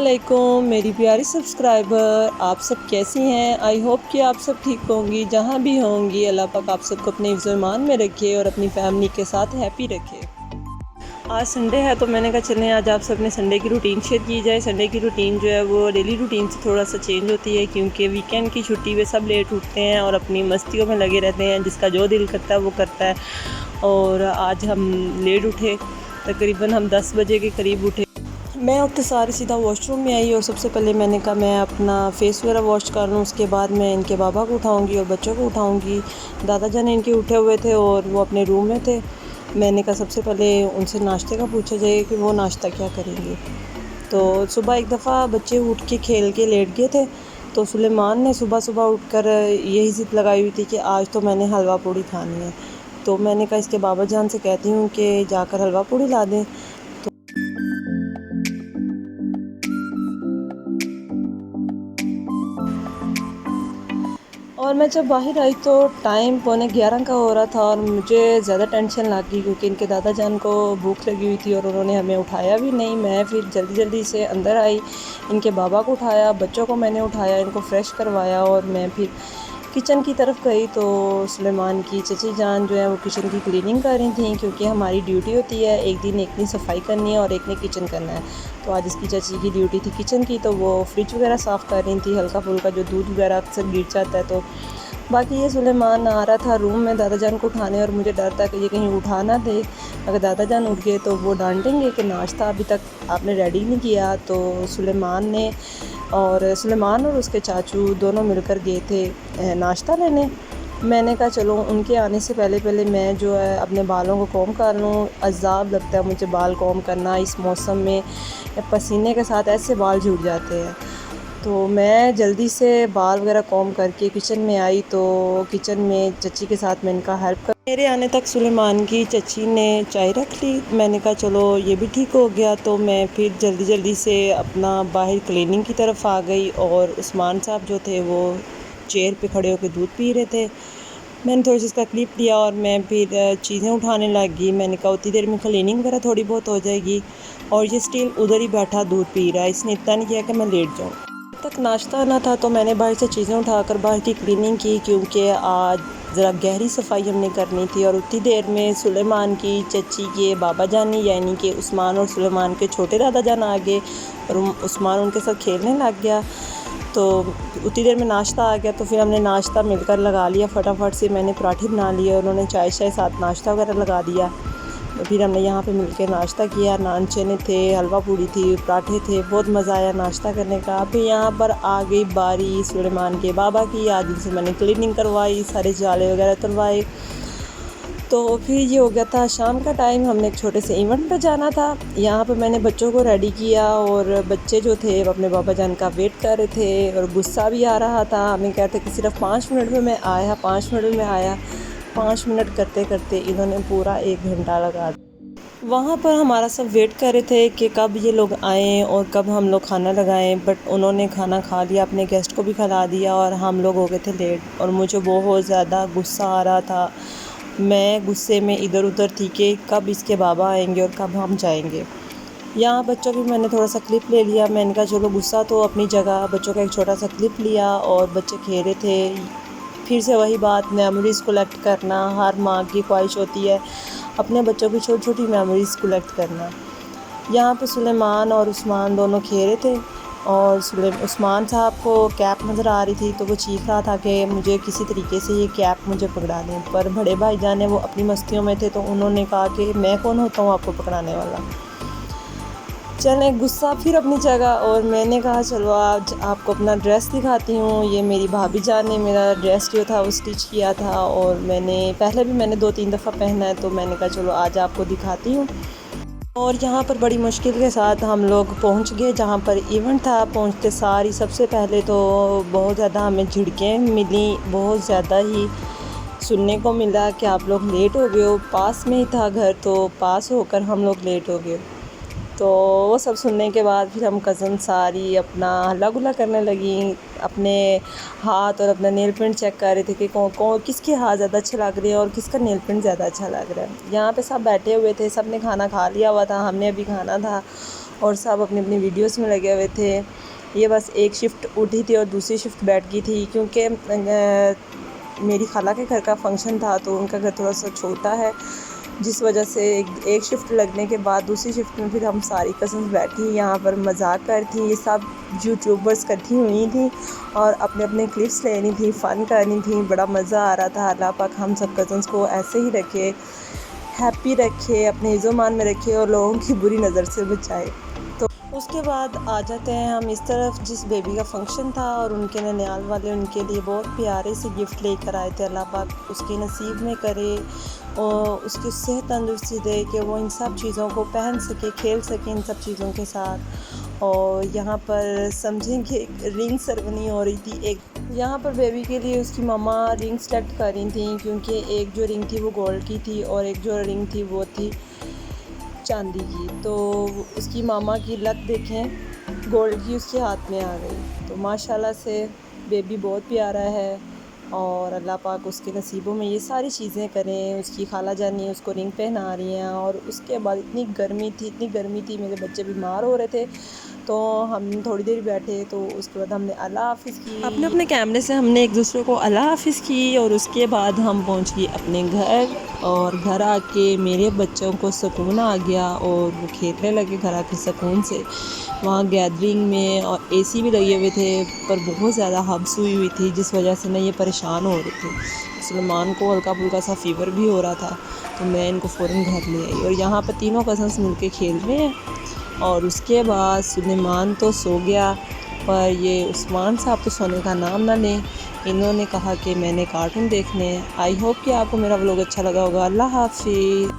अस्सलामुअलैकुम मेरी प्यारी सब्सक्राइबर, आप सब कैसी हैं। आई होप कि आप सब ठीक होंगी। जहाँ भी होंगी अल्लाह पाक आप सबको अपने हिफ्ज़-ए-ईमान में रखे और अपनी फैमिली के साथ हैप्पी रखे। आज संडे है तो मैंने कहा चलें आज आप सब ने संडे की रूटीन शेयर की जाए। संडे की रूटीन जो है वो डेली रूटीन से थोड़ा सा चेंज होती है, क्योंकि वीकेंड की छुट्टी पे सब लेट उठते हैं और अपनी मस्तियों में लगे रहते हैं। जिसका जो दिल करता है वो करता है। और आज हम लेट उठे, तकरीबन हम 10 बजे के करीब उठे। मैं उठते सारे सीधा वॉशरूम में आई और सबसे पहले मैंने कहा मैं अपना फ़ेस वगैरह वॉश कर लूँ। उसके बाद मैं इनके बाबा को उठाऊँगी और बच्चों को उठाऊँगी। दादा जान इनके उठे हुए थे और वो अपने रूम में थे। मैंने कहा सबसे पहले उनसे नाश्ते का पूछा जाए कि वो नाश्ता क्या करेंगे। तो सुबह एक दफ़ा बच्चे उठ के खेल के लेट गए थे, तो सुलेमान ने सुबह सुबह उठकर यही ज़िद लगाई हुई थी कि आज तो मैंने हलवा पूड़ी खानी है। तो मैंने कहा इसके बाबा जान से कहती हूँ कि जाकर हलवा पूड़ी ला दें। और मैं जब बाहर आई तो टाइम 11:15 का हो रहा था और मुझे ज़्यादा टेंशन लग गई, क्योंकि इनके दादा जान को भूख लगी हुई थी और उन्होंने हमें उठाया भी नहीं। मैं फिर जल्दी जल्दी से अंदर आई, इनके बाबा को उठाया, बच्चों को मैंने उठाया, इनको फ्रेश करवाया और मैं फिर किचन की तरफ गई। तो सुलेमान की चची जान जो है वो किचन की क्लीनिंग कर रही थी, क्योंकि हमारी ड्यूटी होती है एक दिन एक ने सफाई करनी है और एक ने किचन करना है। तो आज इसकी चची की ड्यूटी थी किचन की, तो वो फ्रिज वगैरह साफ़ कर रही थी, हल्का फुल्का जो दूध वगैरह अक्सर गिर जाता है। तो बाकी ये सुलेमान आ रहा था रूम में दादा जान को उठाने और मुझे डर था कि ये कहीं उठा ना दे। अगर दादा जान उठ गए तो वो डांटेंगे कि नाश्ता अभी तक आपने रेडी नहीं किया। तो सुलेमान और उसके चाचू दोनों मिलकर गए थे नाश्ता लेने। मैंने कहा चलो उनके आने से पहले पहले मैं जो है अपने बालों को कॉम्ब कर लूँ। अज़ाब लगता है मुझे बाल कॉम्ब करना इस मौसम में, पसीने के साथ ऐसे बाल झड़ जाते हैं। तो मैं जल्दी से बाल वगैरह कॉम्ब करके किचन में आई। तो किचन में चची के साथ मैं इनका हेल्प कर, मेरे आने तक सुलेमान की चची ने चाय रख ली। मैंने कहा चलो ये भी ठीक हो गया। तो मैं फिर जल्दी जल्दी से अपना बाहर क्लीनिंग की तरफ आ गई और उस्मान साहब जो थे वो चेयर पे खड़े होकर दूध पी रहे थे। मैंने थोड़ी सी इसका क्लिप लिया और मैं फिर चीज़ें उठाने लग गई। मैंने कहा उतनी देर में क्लीनिंग वगैरह थोड़ी बहुत हो जाएगी। और ये स्टिल उधर ही बैठा दूध पी रहा है, इसने इतना नहीं किया कि मैं लेट जाऊँ। तक नाश्ता ना था तो मैंने बाहर से चीज़ें उठाकर बाहर की क्लीनिंग की, क्योंकि आज ज़रा गहरी सफाई हमने करनी थी। और उतनी देर में सुलेमान की चची के बाबा जानी यानी कि उस्मान और सुलेमान के छोटे दादा जान आ गए और उस्मान उनके साथ खेलने लग गया। तो उतनी देर में नाश्ता आ गया, तो फिर हमने नाश्ता मिलकर लगा लिया। फटाफट से मैंने पराठे बना लिए, उन्होंने चाय साथ नाश्ता वगैरह लगा दिया। तो फिर हमने यहाँ पे मिलके नाश्ता किया। नान चने थे, हलवा पूड़ी थी, पराठे थे, बहुत मज़ा आया नाश्ता करने का। फिर यहाँ पर आ गई बारी सुलेमान के बाबा की। आज उनसे मैंने क्लीनिंग करवाई, सारे जाले वगैरह उतरवाए। तो फिर ये हो गया था शाम का टाइम, हमने एक छोटे से इवेंट पे जाना था। यहाँ पर मैंने बच्चों को रेडी किया और बच्चे जो थे वो अपने बाबा जान का वेट कर रहे थे और गुस्सा भी आ रहा था। हमें कहते कि सिर्फ 5 मिनट में मैं आया, 5 मिनट में आया। 5 मिनट करते करते इन्होंने पूरा 1 घंटा लगा दिया। वहाँ पर हमारा सब वेट कर रहे थे कि कब ये लोग आएँ और कब हम लोग खाना लगाएं, बट उन्होंने खाना खा लिया, अपने गेस्ट को भी खिला दिया और हम लोग हो गए थे लेट। और मुझे बहुत ज़्यादा गुस्सा आ रहा था। मैं गुस्से में इधर उधर थी कि कब इसके बाबा आएंगे और कब हम जाएंगे। यहाँ बच्चों की मैंने थोड़ा सा क्लिप ले लिया। मैंने कहा चलो गुस्सा तो अपनी जगह, बच्चों का एक छोटा सा क्लिप लिया और बच्चे खेल रहे थे। फिर से वही बात, मेमोरीज़ कलेक्ट करना हर माँ की ख्वाहिश होती है, अपने बच्चों की छोटी छोटी मेमोरीज़ कलेक्ट करना। यहाँ पे सुलेमान और उस्मान दोनों खेल रहे थे और उस्मान साहब को कैप नज़र आ रही थी, तो वो चीख रहा था कि मुझे किसी तरीके से ये कैप मुझे पकड़ा दें। पर बड़े भाई जान ने वो अपनी मस्तियों में थे, तो उन्होंने कहा कि मैं कौन होता हूँ आपको पकड़ाने वाला। चले गुस्सा फिर अपनी जगह और मैंने कहा चलो आज आपको अपना ड्रेस दिखाती हूँ। ये मेरी भाभी जान ने मेरा ड्रेस जो था वो स्टिच किया था और मैंने 2-3 दफ़ा पहना है, तो मैंने कहा चलो आज आपको दिखाती हूँ। और यहाँ पर बड़ी मुश्किल के साथ हम लोग पहुँच गए जहाँ पर इवेंट था। पहुँचते सारी सबसे पहले तो बहुत ज़्यादा हमें झिड़कें मिली, बहुत ज़्यादा ही सुनने को मिला कि आप लोग लेट हो गए हो। पास में ही था घर, तो पास होकर हम लोग लेट हो गए। तो वो सब सुनने के बाद फिर हम कज़न सारी अपना हल्ला गुल्ला करने लगी, अपने हाथ और अपना नेल पेंट चेक कर रहे थे कि कौन किसके हाथ ज़्यादा अच्छे लग रहे हैं और किसका नेल पेंट ज़्यादा अच्छा लग रहा है। यहाँ पे सब बैठे हुए थे, सब ने खाना खा लिया हुआ था, हमने अभी खाना था और सब अपनी अपनी वीडियोस में लगे हुए थे। ये बस एक शिफ्ट उठी थी और दूसरी शिफ्ट बैठ गई थी, क्योंकि मेरी खाला के घर का फंक्शन था तो उनका घर थोड़ा सा छोटा है, जिस वजह से एक शिफ्ट लगने के बाद दूसरी शिफ्ट में फिर हम सारी कज़न्स बैठी यहाँ पर मजाक कर थी। ये सब यूट्यूबर्स इकट्ठी हुई थी और अपने अपने क्लिप्स लेनी थी, फ़न करनी थी। बड़ा मज़ा आ रहा था। अल्लाह पाक हम सब कज़न्स को ऐसे ही रखे, हैप्पी रखे, अपने इज़्ज़ो-मान में रखे और लोगों की बुरी नज़र से बचाए। तो उसके बाद आ जाते हैं हम इस तरफ, जिस बेबी का फंक्शन था और उनके ननिहाल वाले उनके लिए बहुत प्यारे से गिफ्ट लेकर आए थे। अल्लाह पाक उसके नसीब में करे और उसकी सेहत तंदुरुस्ती दे कि वो इन सब चीज़ों को पहन सके, खेल सके इन सब चीज़ों के साथ। और यहाँ पर समझें कि रिंग सेरेमनी हो रही थी। एक यहाँ पर बेबी के लिए उसकी मम्मा रिंग सेलेक्ट कर रही थी, क्योंकि एक जो रिंग थी वो गोल्ड की थी और एक जो रिंग थी वो थी चांदी की। तो उसकी मामा की लत देखें, गोल्ड की उसके हाथ में आ गई। तो माशाल्लाह से बेबी बहुत प्यारा है और अल्लाह पाक उसके नसीबों में ये सारी चीज़ें करें। उसकी खाला जानी उसको रिंग पहना रही हैं और उसके बाद इतनी गर्मी थी, मेरे बच्चे बीमार हो रहे थे। तो हम थोड़ी देर बैठे, तो उसके बाद हमने अल्लाह हाफ़िज़ की। अपने अपने कैमरे से हमने एक दूसरे को अल्लाह हाफ़िज़ की और उसके बाद हम पहुंच गए अपने घर। और घर आके मेरे बच्चों को सुकून आ गया और वो खेलने लगे घर आके सुकून से। वहाँ गैदरिंग में और एसी भी लगे हुए थे, पर बहुत ज़्यादा हब्स हुई थी, जिस वजह से ना ये परेशान हो रहे थे। सलमान को हल्का फुल्का सा फ़ीवर भी हो रहा था, तो मैं इनको फ़ौरन घर ले आई और यहाँ पर तीनों कज़न्स मिलके खेल रहे हैं। और उसके बाद सुलेमान तो सो गया, पर ये उस्मान साहब तो सोने का नाम ना लें। इन्होंने कहा कि मैंने कार्टून देखने हैं। आई होप कि आपको मेरा व्लॉग अच्छा लगा होगा। अल्लाह हाफ़िज़।